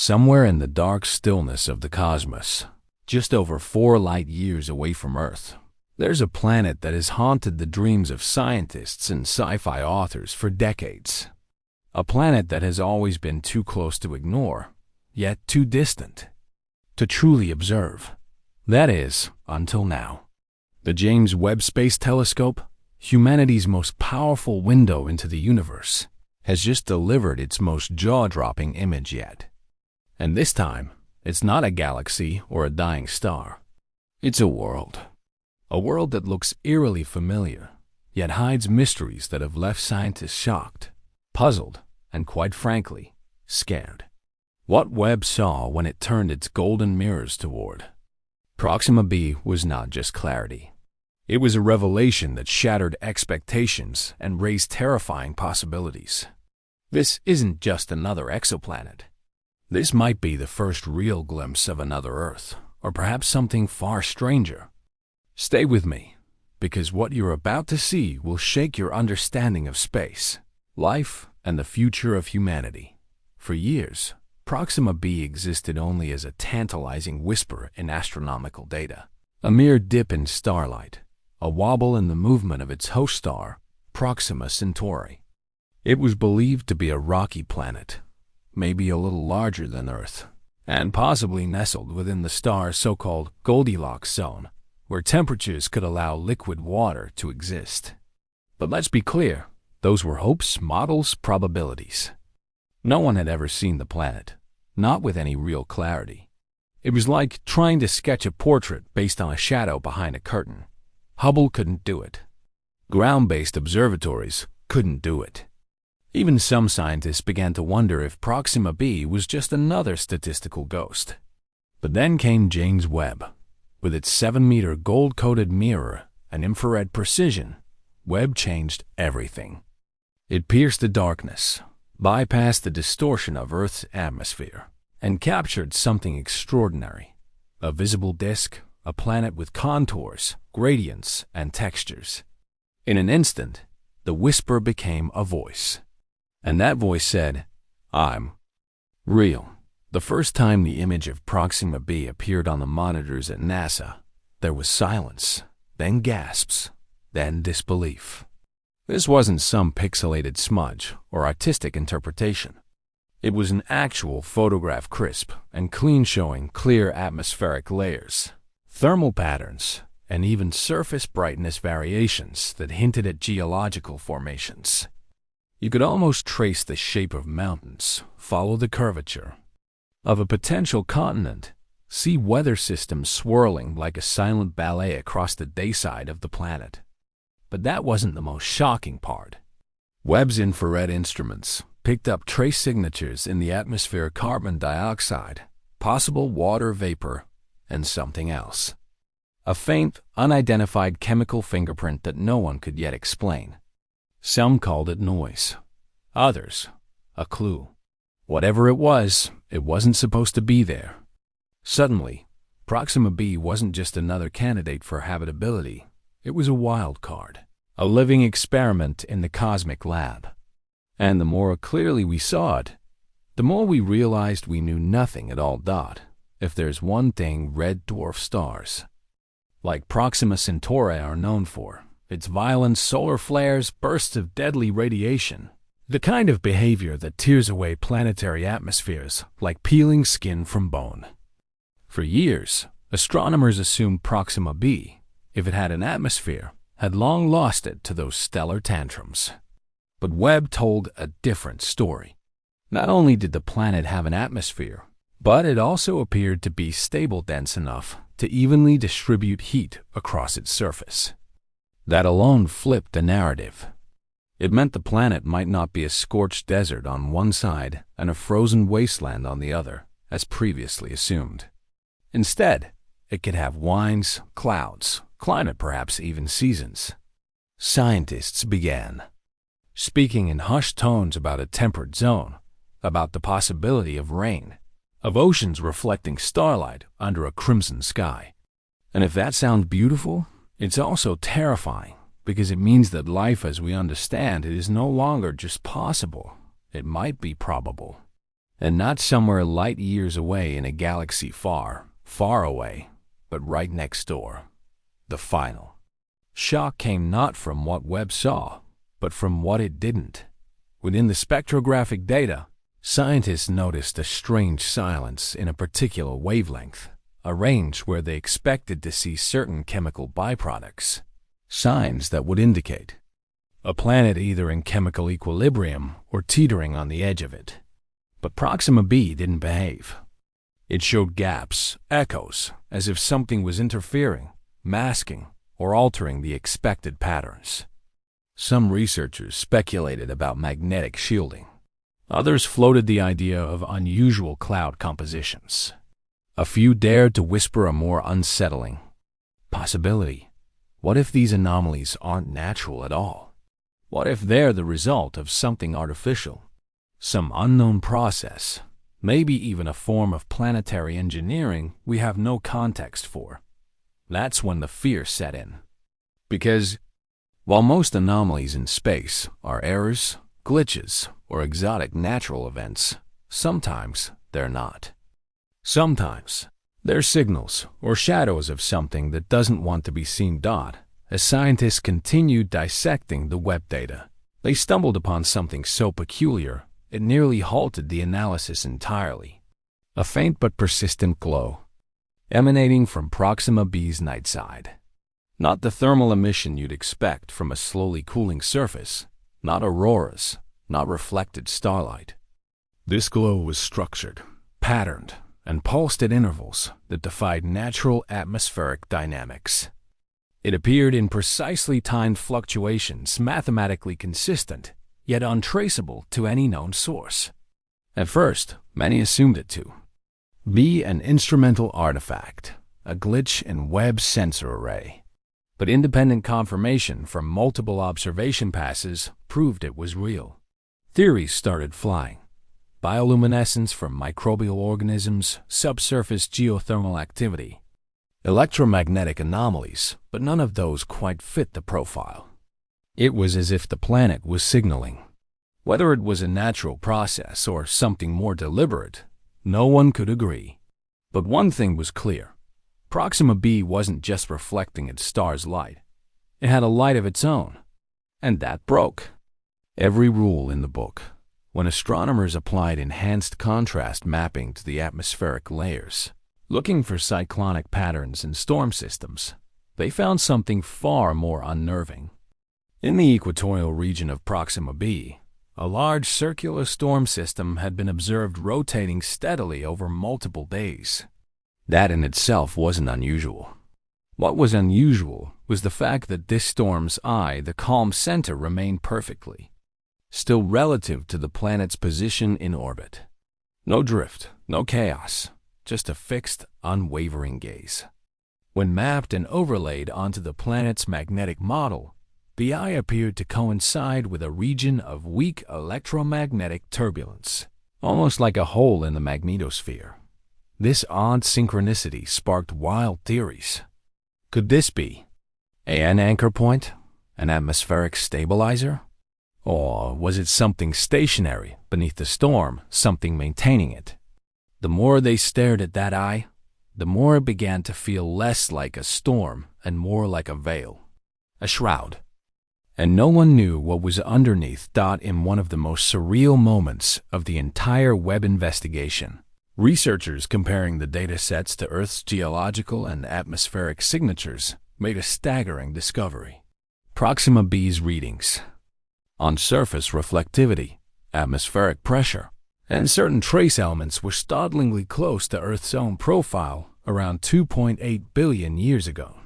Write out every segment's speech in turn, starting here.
Somewhere in the dark stillness of the cosmos, just over 4 light years away from Earth, there's a planet that has haunted the dreams of scientists and sci-fi authors for decades. A planet that has always been too close to ignore, yet too distant to truly observe. That is, until now. The James Webb Space Telescope, humanity's most powerful window into the universe, has just delivered its most jaw-dropping image yet. And this time, it's not a galaxy or a dying star. It's a world. A world that looks eerily familiar, yet hides mysteries that have left scientists shocked, puzzled, and quite frankly, scared. What Webb saw when it turned its golden mirrors toward Proxima b was not just clarity. It was a revelation that shattered expectations and raised terrifying possibilities. This isn't just another exoplanet. This might be the first real glimpse of another Earth, or perhaps something far stranger. Stay with me, because what you're about to see will shake your understanding of space, life, and the future of humanity. For years, Proxima b existed only as a tantalizing whisper in astronomical data, a mere dip in starlight, a wobble in the movement of its host star, Proxima Centauri. It was believed to be a rocky planet, maybe a little larger than Earth, and possibly nestled within the star's so-called Goldilocks zone, where temperatures could allow liquid water to exist. But let's be clear, those were hopes, models, probabilities. No one had ever seen the planet, not with any real clarity. It was like trying to sketch a portrait based on a shadow behind a curtain. Hubble couldn't do it. Ground-based observatories couldn't do it. Even some scientists began to wonder if Proxima b was just another statistical ghost. But then came James Webb. With its 7-meter gold-coated mirror and infrared precision, Webb changed everything. It pierced the darkness, bypassed the distortion of Earth's atmosphere, and captured something extraordinary. A visible disk, a planet with contours, gradients, and textures. In an instant, the whisper became a voice. And that voice said, "I'm real." The first time the image of Proxima b appeared on the monitors at NASA, there was silence, then gasps, then disbelief. This wasn't some pixelated smudge or artistic interpretation. It was an actual photograph, crisp and clean, showing clear atmospheric layers, thermal patterns, and even surface brightness variations that hinted at geological formations. You could almost trace the shape of mountains, follow the curvature of a potential continent, see weather systems swirling like a silent ballet across the dayside of the planet. But that wasn't the most shocking part. Webb's infrared instruments picked up trace signatures in the atmosphere: carbon dioxide, possible water vapor, and something else. A faint, unidentified chemical fingerprint that no one could yet explain. Some called it noise. Others, a clue. Whatever it wasn't supposed to be there. Suddenly, Proxima b wasn't just another candidate for habitability. It was a wild card, a living experiment in the cosmic lab. And the more clearly we saw it, the more we realized we knew nothing at all. If there's one thing red dwarf stars, like Proxima Centauri, are known for, its violent solar flares, bursts of deadly radiation, the kind of behavior that tears away planetary atmospheres like peeling skin from bone. For years, astronomers assumed Proxima b, if it had an atmosphere, had long lost it to those stellar tantrums. But Webb told a different story. Not only did the planet have an atmosphere, but it also appeared to be stable, dense enough to evenly distribute heat across its surface. That alone flipped the narrative. It meant the planet might not be a scorched desert on one side and a frozen wasteland on the other, as previously assumed. Instead, it could have winds, clouds, climate, perhaps even seasons. Scientists began speaking in hushed tones about a temperate zone, about the possibility of rain, of oceans reflecting starlight under a crimson sky. And if that sounds beautiful, it's also terrifying, because it means that life as we understand it is no longer just possible, it might be probable. And not somewhere light years away in a galaxy far, far away, but right next door. The final shock came not from what Webb saw, but from what it didn't. Within the spectrographic data, scientists noticed a strange silence in a particular wavelength, a range where they expected to see certain chemical byproducts, signs that would indicate a planet either in chemical equilibrium or teetering on the edge of it. But Proxima b didn't behave. It showed gaps, echoes, as if something was interfering, masking, or altering the expected patterns. Some researchers speculated about magnetic shielding. Others floated the idea of unusual cloud compositions. A few dared to whisper a more unsettling possibility. What if these anomalies aren't natural at all? What if they're the result of something artificial? Some unknown process, maybe even a form of planetary engineering we have no context for. That's when the fear set in. Because while most anomalies in space are errors, glitches, or exotic natural events, sometimes they're not. Sometimes they're signals or shadows of something that doesn't want to be seen. As scientists continued dissecting the Webb data, they stumbled upon something so peculiar it nearly halted the analysis entirely. A faint but persistent glow, emanating from Proxima b's night side. Not the thermal emission you'd expect from a slowly cooling surface, not auroras, not reflected starlight. This glow was structured, patterned, and pulsed at intervals that defied natural atmospheric dynamics. It appeared in precisely timed fluctuations mathematically consistent, yet untraceable to any known source. At first, many assumed it to be an instrumental artifact, a glitch in Webb's sensor array. But independent confirmation from multiple observation passes proved it was real. Theories started flying. Bioluminescence from microbial organisms, subsurface geothermal activity, electromagnetic anomalies, but none of those quite fit the profile. It was as if the planet was signaling. Whether it was a natural process or something more deliberate, no one could agree. But one thing was clear. Proxima b wasn't just reflecting its star's light. It had a light of its own. And that broke every rule in the book. When astronomers applied enhanced contrast mapping to the atmospheric layers, looking for cyclonic patterns in storm systems, they found something far more unnerving. In the equatorial region of Proxima b, a large circular storm system had been observed rotating steadily over multiple days. That in itself wasn't unusual. What was unusual was the fact that this storm's eye, the calm center, remained perfectly still relative to the planet's position in orbit. No drift, no chaos, just a fixed, unwavering gaze. When mapped and overlaid onto the planet's magnetic model, the eye appeared to coincide with a region of weak electromagnetic turbulence, almost like a hole in the magnetosphere. This odd synchronicity sparked wild theories. Could this be an anchor point, an atmospheric stabilizer? Or was it something stationary beneath the storm, something maintaining it? The more they stared at that eye, the more it began to feel less like a storm and more like a veil, a shroud. And no one knew what was underneath. In one of the most surreal moments of the entire Webb investigation, researchers comparing the data sets to Earth's geological and atmospheric signatures made a staggering discovery. Proxima b's readings on surface reflectivity, atmospheric pressure, and certain trace elements were startlingly close to Earth's own profile around 2.8 billion years ago.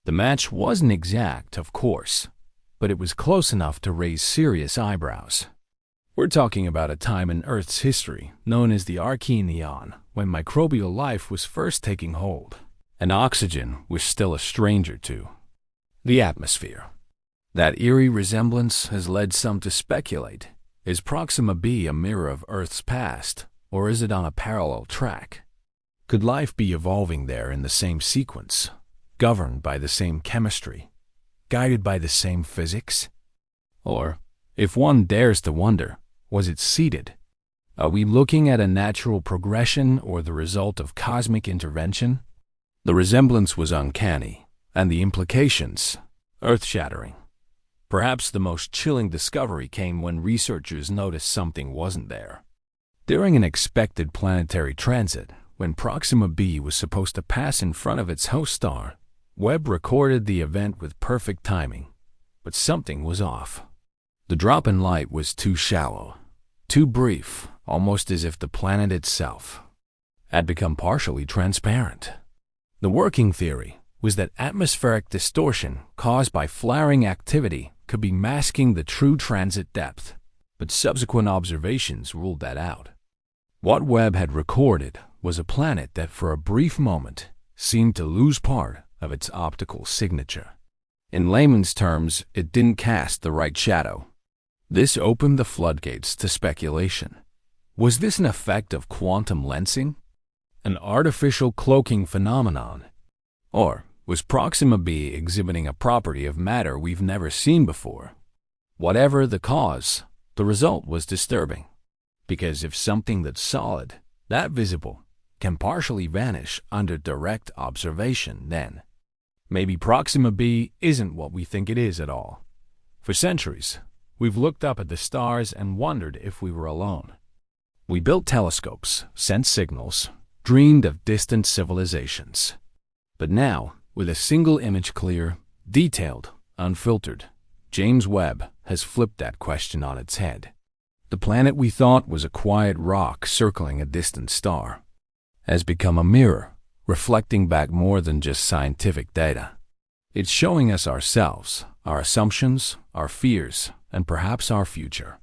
The match wasn't exact, of course, but it was close enough to raise serious eyebrows. We're talking about a time in Earth's history known as the Archean Eon, when microbial life was first taking hold, and oxygen was still a stranger to the atmosphere. That eerie resemblance has led some to speculate, is Proxima b a mirror of Earth's past, or is it on a parallel track? Could life be evolving there in the same sequence, governed by the same chemistry, guided by the same physics? Or, if one dares to wonder, was it seeded, Are we looking at a natural progression or the result of cosmic intervention? The resemblance was uncanny, and the implications earth-shattering. Perhaps the most chilling discovery came when researchers noticed something wasn't there. During an expected planetary transit, when Proxima b was supposed to pass in front of its host star, Webb recorded the event with perfect timing, but something was off. The drop in light was too shallow, too brief, almost as if the planet itself had become partially transparent. The working theory was that atmospheric distortion caused by flaring activity could be masking the true transit depth, but subsequent observations ruled that out. What Webb had recorded was a planet that for a brief moment seemed to lose part of its optical signature. In layman's terms, it didn't cast the right shadow. This opened the floodgates to speculation. Was this an effect of quantum lensing? An artificial cloaking phenomenon? Or was Proxima b exhibiting a property of matter we've never seen before? Whatever the cause, the result was disturbing. Because if something that's solid, that visible, can partially vanish under direct observation, then maybe Proxima b isn't what we think it is at all. For centuries, we've looked up at the stars and wondered if we were alone. We built telescopes, sent signals, dreamed of distant civilizations. But now, with a single image clear, detailed, unfiltered, James Webb has flipped that question on its head. The planet we thought was a quiet rock circling a distant star has become a mirror, reflecting back more than just scientific data. It's showing us ourselves, our assumptions, our fears, and perhaps our future.